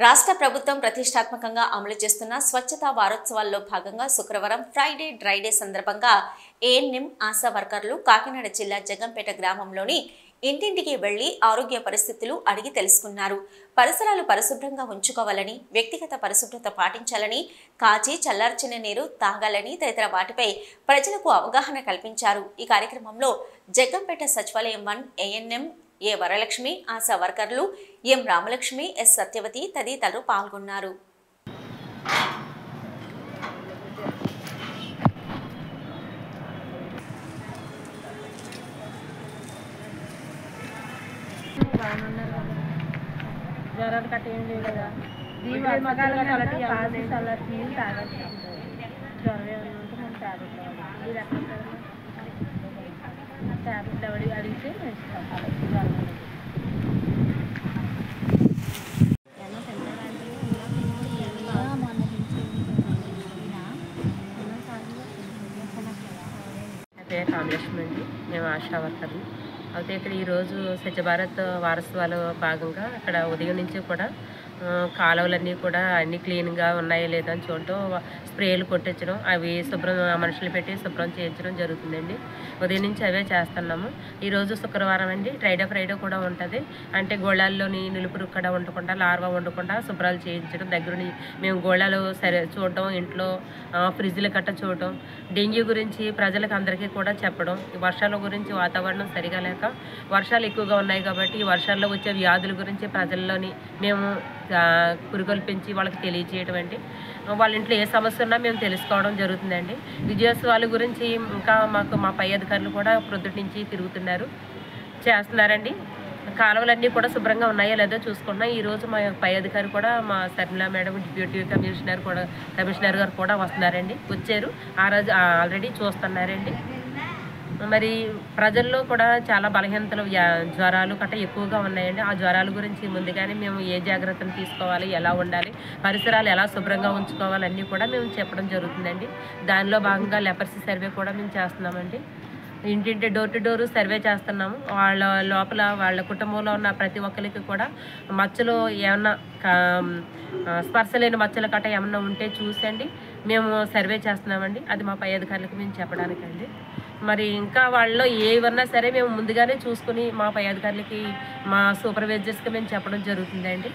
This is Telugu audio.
రాష్ట్ర ప్రభుత్వం ప్రతిష్టాత్మకంగా అమలు చేస్తున్న స్వచ్ఛతా వారోత్సవాల్లో భాగంగా శుక్రవారం ఫ్రైడే డ్రై డే సందర్భంగా ఏఎన్ఎం ఆశా వర్కర్లు కాకినాడ జిల్లా జగంపేట గ్రామంలోని ఇంటింటికి వెళ్లి ఆరోగ్య పరిస్థితులు అడిగి తెలుసుకున్నారు. పరిసరాలు పరిశుభ్రంగా ఉంచుకోవాలని, వ్యక్తిగత పరిశుభ్రత పాటించాలని, కాచి చల్లార్చిన నీరు తాగాలని తదితర వాటిపై ప్రజలకు అవగాహన కల్పించారు. ఈ కార్యక్రమంలో జగంపేట సచివాలయం 1 ఏఎన్ఎం ఏ వరలక్ష్మి, ఆశా వర్కర్లు ఎం రామలక్ష్మి, ఎస్ సత్యవతి తదితరులు పాల్గొన్నారు. జ్వరాలు కట్ట ఏం లేదు కదా, వర్షాకాలం జ్వరం ఏమైనా ఉంటే మనం ట్యాబ్లెట్లు ఎవరి అడిగితే ఇస్తాం. పేరు రామలక్ష్మి అండి. మేము ఆశా వర్కర్లు. అయితే ఇక్కడ ఈరోజు స్వచ్ఛ భారత్ వారోత్సవాల భాగంగా ఇక్కడ ఉదయం నుంచి కూడా కాలువలన్నీ కూడా అన్నీ క్లీన్గా ఉన్నాయో లేదో అని చూడటం, స్ప్రేలు కొట్టించడం, అవి శుభ్రం మనుషులు పెట్టి శుభ్రం చేయించడం జరుగుతుందండి. ఉదయం నుంచి అవే చేస్తున్నాము. ఈరోజు శుక్రవారం అండి, ఫ్రైడే కూడా ఉంటుంది. అంటే గోళాల్లోని నిలుపురు కూడా ఉండకుండా, లార్వా ఉండకుండా శుభ్రాలు చేయించడం, దగ్గరుని మేము గోళాలు సరే చూడటం, ఇంట్లో ఫ్రిడ్జ్లు గట్ట చూడటం, డెంగ్యూ గురించి ప్రజలకు అందరికీ కూడా చెప్పడం, ఈ వర్షాల గురించి వాతావరణం సరిగా లేక వర్షాలు ఎక్కువగా ఉన్నాయి కాబట్టి ఈ వర్షాల్లో వచ్చే వ్యాధుల గురించి ప్రజల్లోని మేము పురికొల్పించి వాళ్ళకి తెలియజేయడం అండి. వాళ్ళ ఇంట్లో ఏ సమస్య ఉన్నా మేము తెలుసుకోవడం జరుగుతుందండి. విజయోత్సవాల గురించి ఇంకా మా పై అధికారులు కూడా ప్రొద్దుటి నుంచి తిరుగుతున్నారు, చేస్తున్నారండి. కాలువలన్నీ కూడా శుభ్రంగా ఉన్నాయో లేదో చూసుకుంటున్నాం. ఈరోజు మా పై అధికారి కూడా, మా శర్మిలా మేడం, డిప్యూటీ కమిషనర్ గారు కూడా వస్తున్నారండి, వచ్చారు. ఆ రోజు ఆల్రెడీ చూస్తున్నారండి. మరి ప్రజల్లో కూడా చాలా బలహీనతలు, జ్వరాలు గట్రా ఎక్కువగా ఉన్నాయండి. ఆ జ్వరాల గురించి ముందుగానే మేము ఏ జాగ్రత్తలు తీసుకోవాలి, ఎలా ఉండాలి, పరిసరాలు ఎలా శుభ్రంగా ఉంచుకోవాలి అన్నీ కూడా మేము చెప్పడం జరుగుతుందండి. దానిలో భాగంగా లెపర్సీ సర్వే కూడా మేము చేస్తున్నామండి. ఇంటింటి డోర్ టు డోర్ సర్వే చేస్తున్నాము. వాళ్ళ లోపల వాళ్ళ కుటుంబంలో ఉన్న ప్రతి ఒక్కరికి కూడా మచ్చలు ఏమన్నా స్పర్శ లేని మచ్చల కట్ట ఏమన్నా ఉంటే చూసండి మేము సర్వే చేస్తున్నామండి. అది మా పై అధికారులకు మేము చెప్పడానికండి. మరి ఇంకా వాళ్ళలో ఏవన్నా సరే మేము ముందుగానే చూసుకుని మా పై అధికారులకి, మా సూపర్వైజర్స్కి మేము చెప్పడం జరుగుతుందండి.